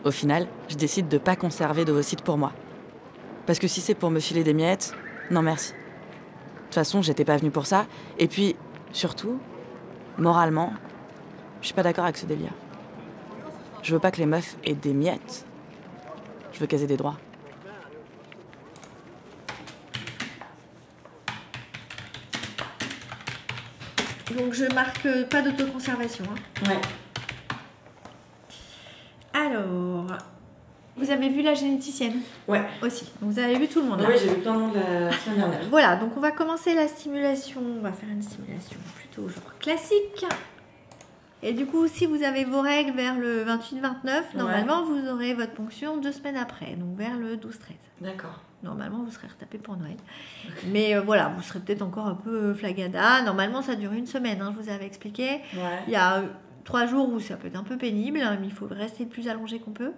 Au final, je décide de pas conserver d'ovocytes pour moi. Parce que si c'est pour me filer des miettes, non merci. De toute façon, j'étais pas venue pour ça. Et puis, surtout, moralement, je suis pas d'accord avec ce délire. Je veux pas que les meufs aient des miettes. Je veux qu'elles aient des droits. Donc je marque pas d'autoconservation. Hein. Ouais. Alors, vous avez vu la généticienne? Ouais. Aussi. Donc vous avez vu tout le monde là. Oui, j'ai vu plein de monde la semaine dernière. Voilà, donc on va commencer la stimulation. On va faire une stimulation plutôt genre classique. Et du coup, si vous avez vos règles vers le 28-29, normalement vous aurez votre ponction 2 semaines après, donc vers le 12-13. D'accord. Normalement, vous serez retapé pour Noël. Okay. Mais voilà, vous serez peut-être encore un peu flagada. Normalement, ça dure 1 semaine, hein, je vous avais expliqué. Ouais. Il y a 3 jours où ça peut être un peu pénible, hein, mais il faut rester le plus allongé qu'on peut.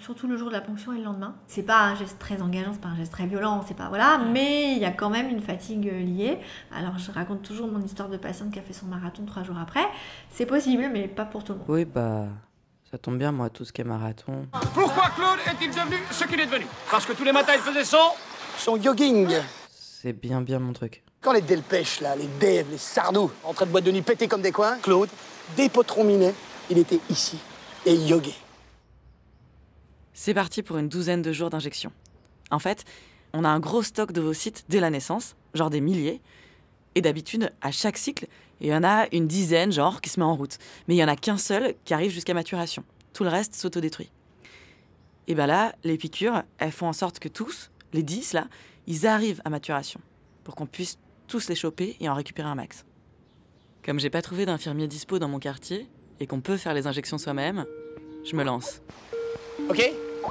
Surtout le jour de la ponction et le lendemain. C'est pas un geste très engageant, c'est pas un geste très violent, c'est pas voilà, mais il y a quand même une fatigue liée. Alors je raconte toujours mon histoire de patiente qui a fait son marathon 3 jours après. C'est possible, mais pas pour tout le monde. Oui, bah... ça tombe bien, moi, tout ce qui est marathon. Pourquoi Claude est-il devenu ce qu'il est devenu? Parce que tous les matins, il faisait son jogging. C'est bien mon truc. Quand les Delpech, là, les Dave, les Sardou, en train de boîte de nuit pétés comme des coins, Claude, des potrons minés, il était ici et yogué. C'est parti pour une 12aine de jours d'injection. En fait, on a un gros stock d'ovocytes dès la naissance, genre des milliers. Et d'habitude, à chaque cycle, il y en a une dizaine, genre, qui se met en route. Mais il n'y en a qu'un seul qui arrive jusqu'à maturation. Tout le reste s'autodétruit. Et ben là, les piqûres, elles font en sorte que tous, les 10 là, ils arrivent à maturation. Pour qu'on puisse tous les choper et en récupérer un max. Comme j'ai pas trouvé d'infirmier dispo dans mon quartier, et qu'on peut faire les injections soi-même, je me lance. Ok?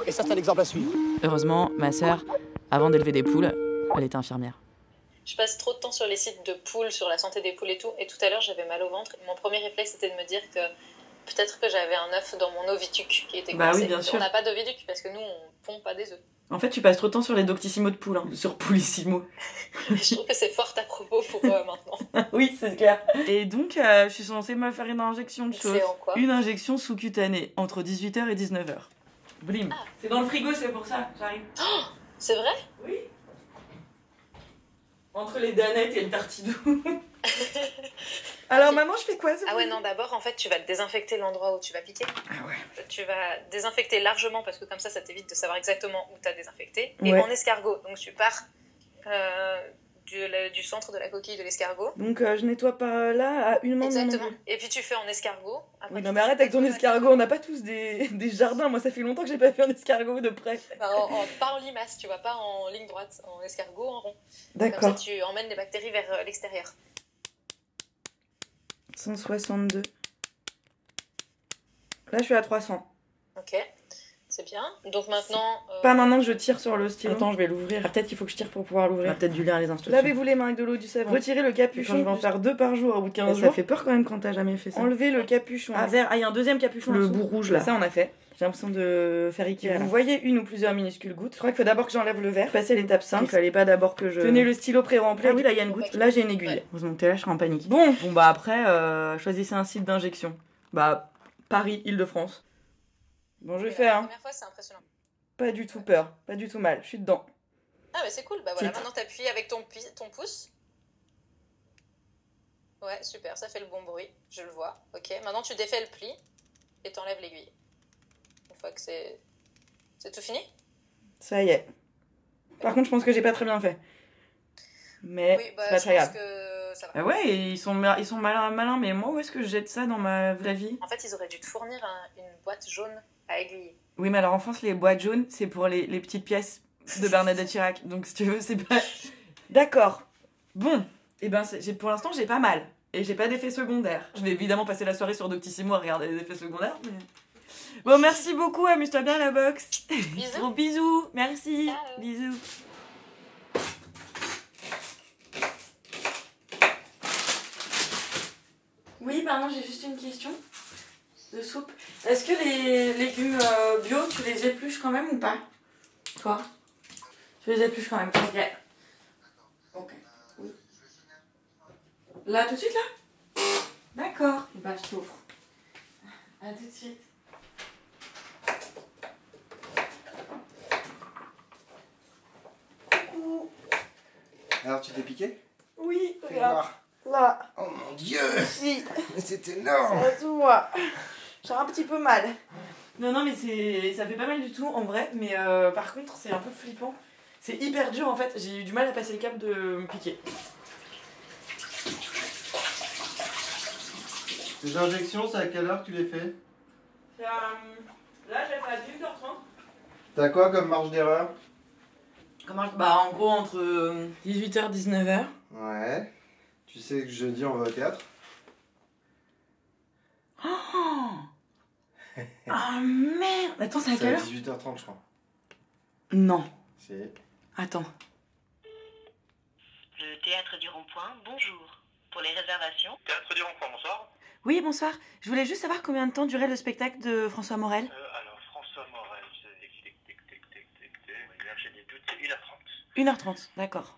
Et ça, c'est un exemple à suivre. Heureusement, ma sœur, avant d'élever des poules, elle était infirmière. Je passe trop de temps sur les sites de poules, sur la santé des poules et tout, et tout à l'heure j'avais mal au ventre, et mon premier réflexe c'était de me dire que peut-être que j'avais un œuf dans mon oviduc qui était coincé. Bah oui, bien sûr. On n'a pas d'oviduc parce que nous on pond pas des œufs. En fait, tu passes trop de temps sur les Doctissimo de poules, hein, sur Poulissimo. Je trouve que c'est fort à propos pour maintenant. Oui, c'est clair. Et donc, je suis censée me faire une injection de chose. C'est en quoi? Une injection sous-cutanée, entre 18h et 19h. Blim. Ah. C'est dans le frigo, c'est pour ça, j'arrive. Oh, c'est vrai? Oui. Entre les danettes et le tartidou. Alors maintenant, je fais quoi? Ah ouais, non, d'abord, en fait, tu vas désinfecter l'endroit où tu vas piquer. Ah ouais. Tu vas désinfecter largement, parce que comme ça t'évite de savoir exactement où t'as désinfecté. Et ouais. en escargot, donc tu pars du centre de la coquille de l'escargot. Donc je nettoie par là, à une main. Exactement. Et puis tu fais en escargot. Après, oui, non mais arrête avec ton escargot, on n'a pas tous des jardins. Moi, ça fait longtemps que j'ai pas fait un escargot de près. Bah, pas en limace, tu vois, pas en ligne droite, en escargot, en rond. D'accord. Comme ça, tu emmènes les bactéries vers l'extérieur. 162. Là, je suis à 300. Ok, c'est bien. Donc maintenant... Pas maintenant que je tire sur le stylo. Attends, je vais l'ouvrir. Peut-être qu'il faut que je tire pour pouvoir l'ouvrir. On a peut-être dû lire les instructions. Lavez-vous les mains avec de l'eau, du sable. Retirez le capuchon. Quand je vais en faire 2 par jour au bout de 15 jours. Ça fait peur quand même quand t'as jamais fait ça. Enlevez le capuchon. Ah, vert. Ah, il y a un deuxième capuchon. Le bout rouge là. Ça, on a fait. J'ai l'impression de faire équilibre. Vous voyez une ou plusieurs minuscules gouttes. Je crois qu'il faut d'abord que j'enlève le verre. Passer l'étape 5. Il fallait pas d'abord que je... Tenez le stylo pré-rempli. Ah oui, là, il y a une goutte. Là, j'ai une aiguille. Ouais. Vous montez là, je serai en panique. Bon, bah après, choisissez un site d'injection. Bah, Paris, Île-de-France. Bon, je vais faire. La première fois, c'est impressionnant. Pas du tout peur. Pas du tout mal. Je suis dedans. Ah, mais c'est cool. Bah voilà, maintenant t'appuies avec ton pouce. Ouais, super, ça fait le bon bruit. Je le vois. Ok, maintenant tu défais le pli et t'enlèves l'aiguille. Une fois que c'est tout fini? Ça y est. Par contre, je pense que j'ai pas très bien fait. Mais oui, bah, c'est pas très grave. Que ça va. Ah ouais, ils sont malins, mais moi, où est-ce que je jette ça dans ma vraie vie? En fait, ils auraient dû te fournir une boîte jaune à aiguiller. Oui, mais alors en France, les boîtes jaunes, c'est pour les petites pièces de Bernadette Chirac. Donc, si tu veux, c'est pas... D'accord. Bon. Et ben, pour l'instant, j'ai pas mal. Et j'ai pas d'effets secondaires. Je vais évidemment passer la soirée sur Doctissimo à regarder les effets secondaires, mais... Bon, merci beaucoup, amuse-toi bien à la boxe. Bisous. Gros bisous, merci. Ciao. Bisous. Oui, pardon, j'ai juste une question de soupe. Est-ce que les légumes bio, tu les épluches quand même ou pas? Toi? Tu les épluches quand même? Ok. Ok. Oui. Là, tout de suite, là? D'accord. Bah, je t'ouvre. À tout de suite. Alors, tu t'es piqué? Oui, Fais regarde. voir. Là. Oh mon Dieu! Si. Mais c'est énorme! Ça se voit. J'ai un petit peu mal. Non, mais ça fait pas mal du tout en vrai, mais par contre, c'est un peu flippant. C'est hyper dur en fait, j'ai eu du mal à passer le cap de me piquer. Tes injections, c'est à quelle heure que tu les fais? Là, j'ai fait à 18h30. T'as quoi comme marge d'erreur? Bah, en gros, entre 18h et 19h. Ouais. Tu sais que jeudi, on va au théâtre? Ah merde! Attends, c'est à quelle heure? 18h30, je crois. Non. Si. Attends. Le Théâtre du Rond-Point, bonjour. Pour les réservations. Théâtre du Rond-Point, bonsoir. Oui, bonsoir. Je voulais juste savoir combien de temps durait le spectacle de François Morel. Alors, François Morel, j'ai des doutes, c'est 1h30. 1h30, d'accord.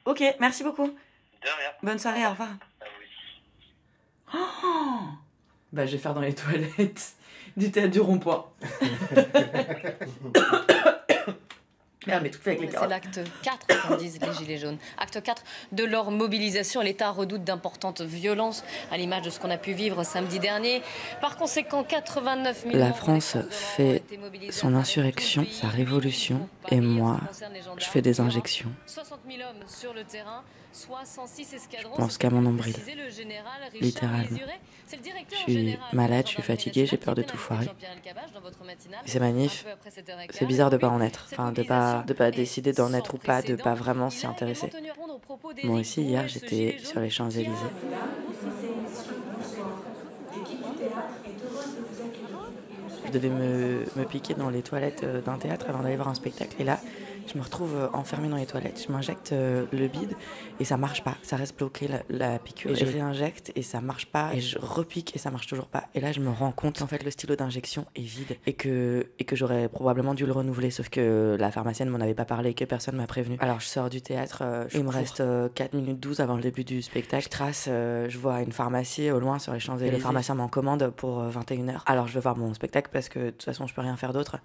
Ok, merci beaucoup. De rien. Bonne soirée, au revoir. Ah oui. Oh bah, je vais faire dans les toilettes du théâtre du Rond-Point. Merde, mais tout fait avec les C'est carottes. l'acte 4, comme disent les Gilets jaunes. Acte 4 de leur mobilisation. L'État redoute d'importantes violences, à l'image de ce qu'on a pu vivre samedi dernier. Par conséquent, 89 000... La France fait son insurrection, sa révolution, et moi, je fais des injections. 60 000 hommes sur le terrain, soit 106 escadrons. Je pense qu'à mon nombril, littéralement. Je suis malade, je suis fatiguée, j'ai peur de tout foirer. Et ces manifs, c'est bizarre de pas en être, enfin de pas décider d'en être ou pas, de pas vraiment s'y intéresser. Moi aussi, hier, j'étais sur les Champs-Élysées. Je devais me piquer dans les toilettes d'un théâtre avant d'aller voir un spectacle. Et là, je me retrouve enfermée dans les toilettes. Je m'injecte le bide et ça marche pas. Ça reste bloqué la piqûre. Et je réinjecte et ça marche pas. Et je repique et ça marche toujours pas. Et là, je me rends compte qu'en fait, le stylo d'injection est vide et que j'aurais probablement dû le renouveler. Sauf que la pharmacienne m'en avait pas parlé et que personne m'a prévenu. Alors, je sors du théâtre. Il me reste 4 minutes 12 avant le début du spectacle. Je trace, je vois une pharmacie au loin sur les Champs-Élysées. Et le pharmacien m'en commande pour 21h. Alors, je vais voir mon spectacle parce que de toute façon, je peux rien faire d'autre.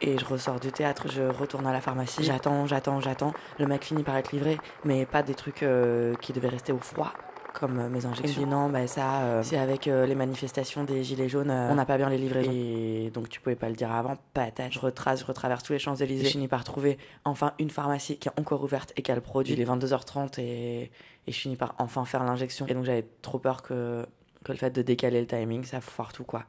Et je ressors du théâtre, je retourne à la pharmacie. J'attends. Le mec finit par être livré, mais pas des trucs qui devaient rester au froid, comme mes injections. Il me dit non, bah ça, c'est avec les manifestations des Gilets jaunes, on n'a pas bien les livraisons. Et donc tu pouvais pas le dire avant, patate. Je retraverse tous les Champs-Élysées. Je finis par trouver enfin une pharmacie qui est encore ouverte et qui a le produit. Il est 22h30 et je finis par enfin faire l'injection. Et donc j'avais trop peur que le fait de décaler le timing, ça foire tout quoi.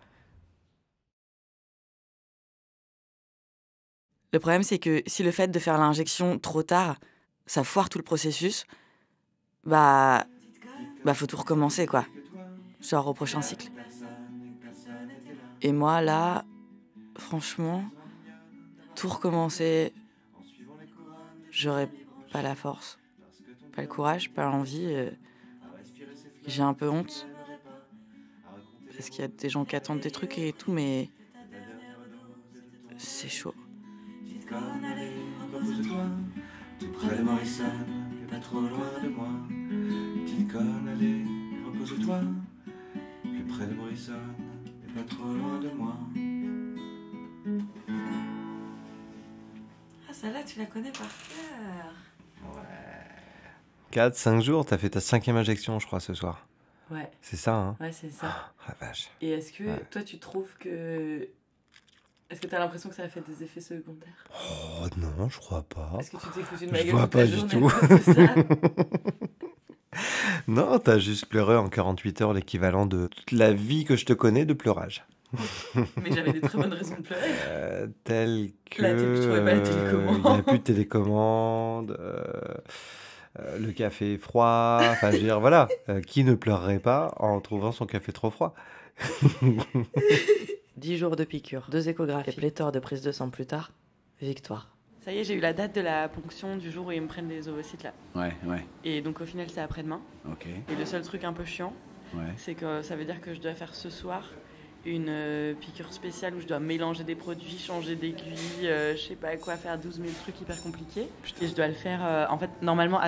Le problème, c'est que si le fait de faire l'injection trop tard, ça foire tout le processus, bah faut tout recommencer, quoi. Genre au prochain cycle. Et moi, là, franchement, tout recommencer, j'aurais pas la force, pas le courage, pas l'envie. J'ai un peu honte. Parce qu'il y a des gens qui attendent des trucs et tout, mais c'est chaud. Allez, repose-toi, tout près de Morrison, pas trop loin de moi. Petite conne, allez, repose-toi, plus près de Morrison, pas trop loin de moi. Ah, celle-là, tu la connais par cœur. Ouais. 4-5 jours, t'as fait ta 5e injection, je crois, ce soir. Ouais. C'est ça, hein? Ouais, c'est ça. Oh, la vache. Et est-ce que toi, tu trouves que... Est-ce que t'as l'impression que ça a fait des effets secondaires? Oh non, je crois pas. Est-ce que tu t'es foutu de ma Je gueule vois toute pas la du journée tout. à cause de ça? Non, t'as juste pleuré en 48 heures l'équivalent de toute la vie que je te connais de pleurage. Mais j'avais des très bonnes raisons de pleurer. Tel que... Je trouvais pas la télécommande. Il n'y a plus de télécommande. Le café est froid. Enfin, je veux dire, voilà. Qui ne pleurerait pas en trouvant son café trop froid? 10 jours de piqûre, 2 échographies, et pléthore de prise de sang plus tard, victoire. Ça y est, j'ai eu la date de la ponction du jour où ils me prennent les ovocytes là. Ouais. Et donc au final, c'est après-demain. Ok. Et le seul truc un peu chiant, c'est que ça veut dire que je dois faire ce soir une piqûre spéciale où je dois mélanger des produits, changer d'aiguille, je sais pas quoi, faire 12 000 trucs hyper compliqués. Et je dois le faire, en fait, normalement,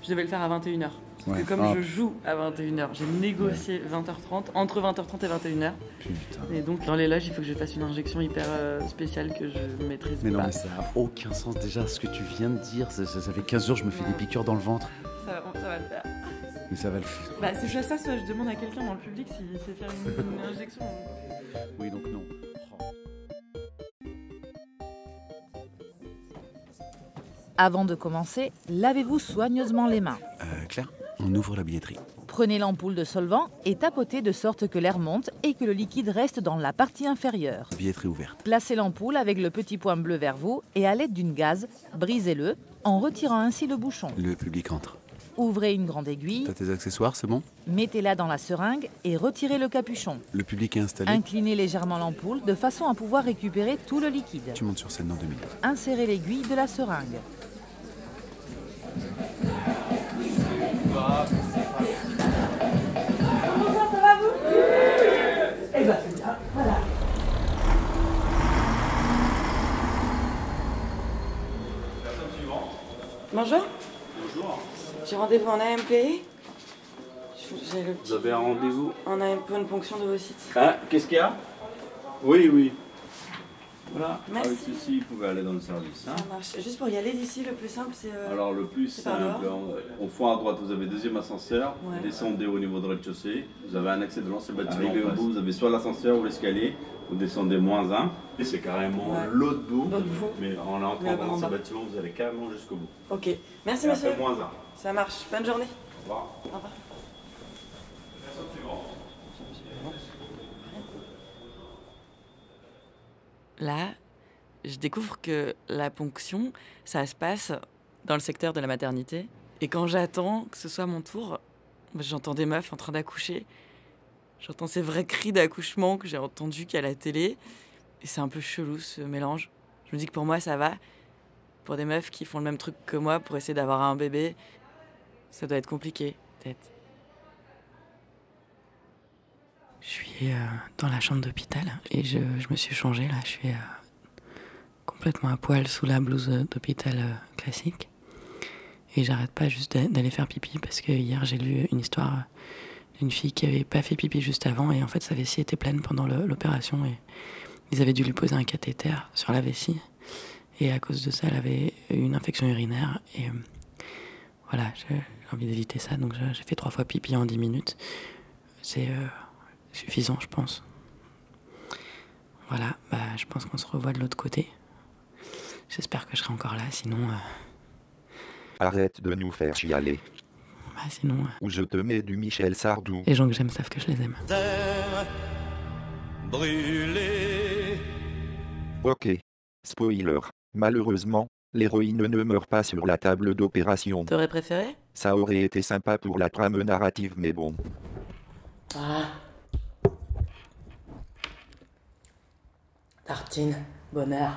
je devais le faire à 21h. Parce que comme je joue à 21h, j'ai négocié 20h30, entre 20h30 et 21h. Putain. Et donc dans les loges, il faut que je fasse une injection hyper spéciale que je maîtrise Mais pas. non, mais ça n'a aucun sens déjà ce que tu viens de dire. Ça fait 15 jours, je me fais des piqûres dans le ventre. Ça va le faire. Mais ça va le faire. Bah, c'est soit ça, soit je demande à quelqu'un dans le public s'il sait faire une injection. Oui, donc non. Avant de commencer, lavez-vous soigneusement les mains. Claire, on ouvre la billetterie. Prenez l'ampoule de solvant et tapotez de sorte que l'air monte et que le liquide reste dans la partie inférieure. Billetterie ouverte. Placez l'ampoule avec le petit point bleu vers vous et à l'aide d'une gaze, brisez-le en retirant ainsi le bouchon. Le public entre. Ouvrez une grande aiguille. T'as tes accessoires, c'est bon? Mettez-la dans la seringue et retirez le capuchon. Le public est installé. Inclinez légèrement l'ampoule de façon à pouvoir récupérer tout le liquide. Tu montes sur scène dans 2 minutes. Insérez l'aiguille de la seringue. Bonjour, ça va vous? Eh ben c'est bien, voilà. Personne suivante. Bonjour. Bonjour. J'ai rendez-vous en AMP. J'ai le petit... Vous avez un rendez-vous en AMP, une ponction de vos sites. Ah, qu'est-ce qu'il y a? Oui, oui. Voilà. Merci. Avec ceci, vous pouvez aller dans le service. Hein. Ça marche. Juste pour y aller d'ici, le plus simple, c'est... Alors le plus par simple, dehors. au fond à droite, vous avez deuxième ascenseur. Ouais. Descendez au niveau de rez-de-chaussée. Vous avez un accès de l'ancien bâtiment. Arrivé Arrivé en au bout, vous avez soit l'ascenseur ou l'escalier. Vous descendez -1. Et c'est carrément Ouais. l'autre bout. L'autre bout. Mais en entrant Mais dans en ce bas. bâtiment, vous allez carrément jusqu'au bout. Ok. Merci Et monsieur. après, -1. Ça marche. Bonne journée. Au revoir. Au revoir. Personne suivante. Là, je découvre que la ponction, ça se passe dans le secteur de la maternité. Et quand j'attends que ce soit mon tour, j'entends des meufs en train d'accoucher. J'entends ces vrais cris d'accouchement que j'ai entendus qu'à la télé. Et c'est un peu chelou ce mélange. Je me dis que pour moi, ça va. Pour des meufs qui font le même truc que moi pour essayer d'avoir un bébé, ça doit être compliqué, peut-être. Je suis dans la chambre d'hôpital et je me suis changée là. Je suis complètement à poil sous la blouse d'hôpital classique. Et j'arrête pas juste d'aller faire pipi parce que hier j'ai lu une histoire d'une fille qui avait pas fait pipi juste avant et en fait sa vessie était pleine pendant l'opération et ils avaient dû lui poser un cathéter sur la vessie. Et à cause de ça, elle avait eu une infection urinaire et voilà, j'ai envie d'éviter ça. Donc j'ai fait 3 fois pipi en 10 minutes. C'est suffisant, je pense. Voilà, bah, je pense qu'on se revoit de l'autre côté. J'espère que je serai encore là, sinon... Arrête de nous faire chialer. Bah, sinon... Ou je te mets du Michel Sardou. Les gens que j'aime savent que je les aime. Terre brûlée. Ok. Spoiler. Malheureusement, l'héroïne ne meurt pas sur la table d'opération. T'aurais préféré? Ça aurait été sympa pour la trame narrative, mais bon. Ah. Tartine, bonheur.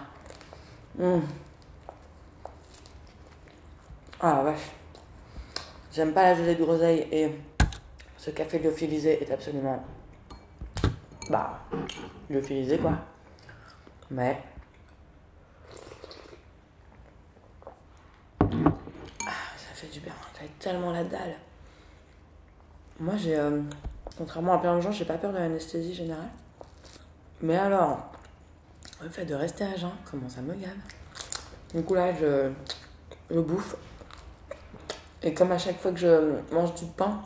Ah vache. J'aime pas la gelée de groseille et ce café lyophilisé est absolument... Bah, lyophilisé quoi. Mais... ça fait du bien, j'avais tellement la dalle. Moi j'ai... contrairement à plein de gens, j'ai pas peur de l'anesthésie générale. Mais alors, le fait de rester à jeun, comment ça me gave. Du coup là, je bouffe. Et comme à chaque fois que je mange du pain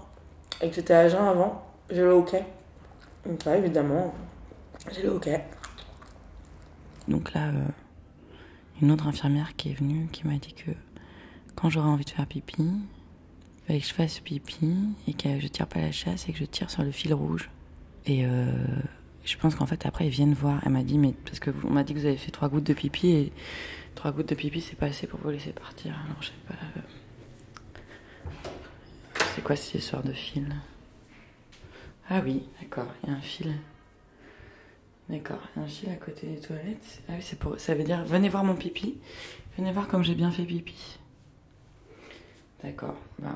et que j'étais à jeun avant, j'ai le hoquet. Donc là, évidemment, j'ai le hoquet. Donc là, une autre infirmière qui est venue, qui m'a dit que quand j'aurais envie de faire pipi, il fallait que je fasse pipi et que je tire pas la chasse et que je tire sur le fil rouge. Et je pense qu'en fait, après, ils viennent voir. Elle m'a dit, mais parce que on m'a dit que vous avez fait 3 gouttes de pipi et 3 gouttes de pipi, c'est pas assez pour vous laisser partir. Alors, je sais pas. C'est quoi cette histoire de fil? Ah oui, d'accord, il y a un fil. D'accord, il y a un fil à côté des toilettes. Ah oui, c'est pour... ça veut dire, venez voir mon pipi. Venez voir comme j'ai bien fait pipi. D'accord, ben...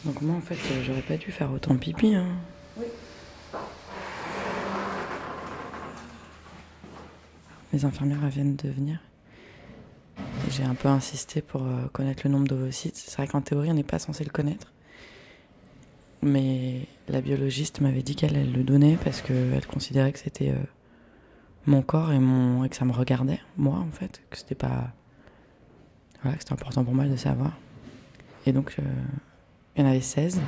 Donc moi, en fait, j'aurais pas dû faire autant pipi, hein. Oui. Les infirmières viennent de venir. j'ai un peu insisté pour connaître le nombre d'ovocytes. C'est vrai qu'en théorie, on n'est pas censé le connaître. Mais la biologiste m'avait dit qu'elle le donnait parce qu'elle considérait que c'était mon corps et que ça me regardait, moi, en fait. Que c'était pas... Voilà, que c'était important pour moi de savoir. Et donc, il y en avait 16.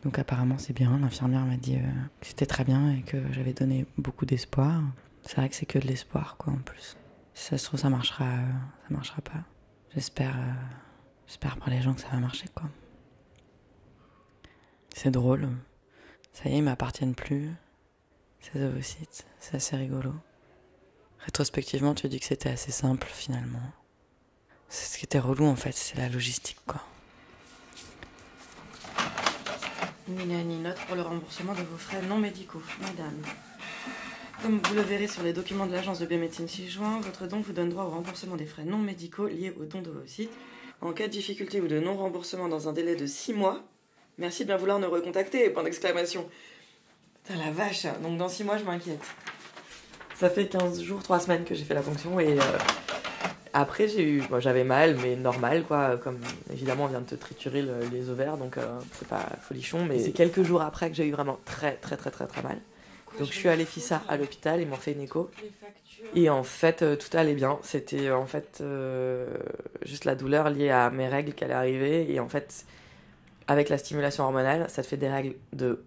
Donc apparemment, c'est bien. L'infirmière m'a dit que c'était très bien et que j'avais donné beaucoup d'espoir. C'est vrai que c'est que de l'espoir, quoi, en plus. Si ça se trouve, ça marchera pas. J'espère pour les gens que ça va marcher, quoi. C'est drôle. Ça y est, ils m'appartiennent plus. Ces ovocytes, c'est assez rigolo. Rétrospectivement, tu dis que c'était assez simple, finalement. C'est ce qui était relou, en fait, c'est la logistique, quoi. Minani, note pour le remboursement de vos frais non médicaux, madame. Comme vous le verrez sur les documents de l'agence de biomédecine 6 juin, votre don vous donne droit au remboursement des frais non médicaux liés au don d'ovocytes. En cas de difficulté ou de non-remboursement dans un délai de 6 mois, merci de bien vouloir nous recontacter, point d'exclamation. Putain la vache, donc dans 6 mois je m'inquiète. Ça fait 15 jours, 3 semaines que j'ai fait la ponction et après j'avais mal mais normal quoi, comme évidemment on vient de te triturer les ovaires donc c'est pas folichon mais c'est quelques jours après que j'ai eu vraiment très mal. Donc je suis allée FISA à l'hôpital, ils m'ont fait une écho et en fait tout allait bien, c'était en fait juste la douleur liée à mes règles qui allaient arriver et en fait avec la stimulation hormonale ça te fait des règles de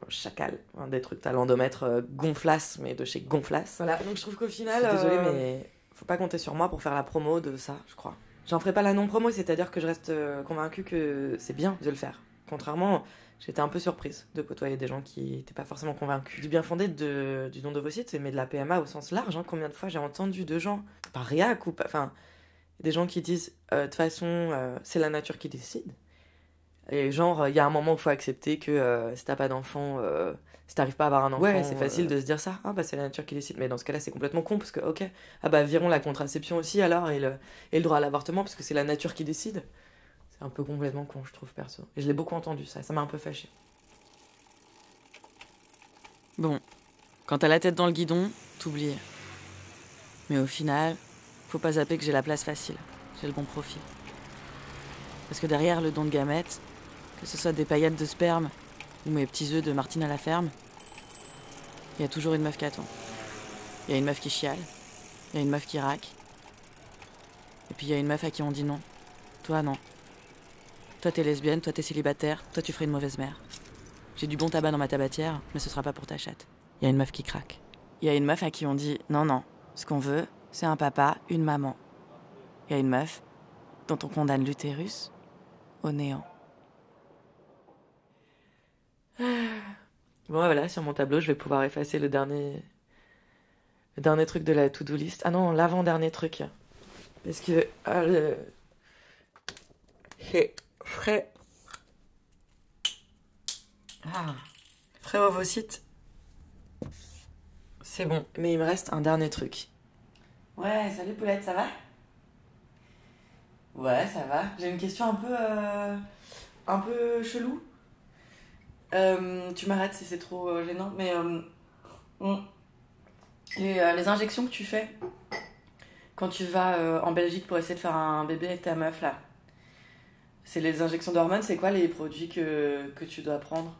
chacal, hein, des trucs t'as l'endomètre gonflasse mais de chez gonflasse. Voilà, donc je trouve qu'au final... Je suis désolée mais faut pas compter sur moi pour faire la promo de ça, je crois. J'en ferai pas la non-promo, c'est-à-dire que je reste convaincue que c'est bien de le faire. Contrairement... J'étais un peu surprise de côtoyer des gens qui n'étaient pas forcément convaincus du bien fondé du don d'ovocytes, mais de la PMA au sens large. Hein. Combien de fois j'ai entendu de gens, par réac ou pas, enfin, des gens qui disent de toute façon, c'est la nature qui décide. Et genre, il y a un moment où il faut accepter que si t'as pas d'enfant, si t'arrives pas à avoir un enfant. Ouais, c'est facile de se dire ça. Ah bah c'est la nature qui décide. Mais dans ce cas-là, c'est complètement con parce que, ok, ah bah virons la contraception aussi alors et le droit à l'avortement parce que c'est la nature qui décide. Un peu complètement con, je trouve, perso. Et je l'ai beaucoup entendu, ça m'a un peu fâché. Bon, quand t'as la tête dans le guidon, t'oublies. Mais au final, faut pas zapper que j'ai la place facile. J'ai le bon profil. Parce que derrière le don de gamètes, que ce soit des paillettes de sperme ou mes petits œufs de Martine à la ferme, il y a toujours une meuf qui attend. Il y a une meuf qui chiale, il y a une meuf qui raque. Et puis il y a une meuf à qui on dit non. Toi, non. Toi t'es lesbienne, toi t'es célibataire, toi tu ferais une mauvaise mère. J'ai du bon tabac dans ma tabatière, mais ce sera pas pour ta chatte. Il y a une meuf qui craque. Il y a une meuf à qui on dit non, ce qu'on veut, c'est un papa, une maman. Il y a une meuf dont on condamne l'utérus au néant. Bon voilà, sur mon tableau, je vais pouvoir effacer le dernier truc de la to-do list. Ah non, l'avant-dernier truc. Parce que frais ovocytes. C'est bon, mais il me reste un dernier truc. Ouais, salut Poulette, ça va? Ouais, ça va. J'ai une question un peu chelou. Tu m'arrêtes si c'est trop gênant, mais les injections que tu fais quand tu vas en Belgique pour essayer de faire un bébé avec ta meuf là. C'est les injections d'hormones, c'est quoi les produits que tu dois prendre?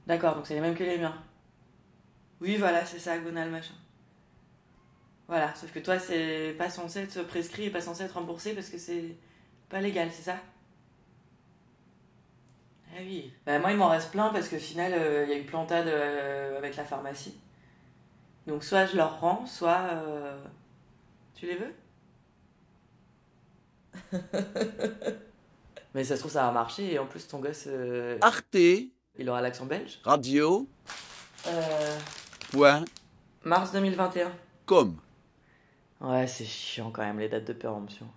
D'accord, donc c'est les mêmes que les miens. Oui, voilà, c'est ça, Gonal, machin. Voilà, sauf que toi, c'est pas censé être prescrit et pas censé être remboursé parce que c'est pas légal, c'est ça? Ah oui. Bah, moi, il m'en reste plein parce qu'au final, il y a eu plantade avec la pharmacie. Donc soit je leur rends, soit... Tu les veux? Mais ça se trouve ça va marcher et en plus ton gosse Arte il aura l'accent belge. Radio Point Mars 2021. Com. Ouais c'est chiant quand même les dates de péremption.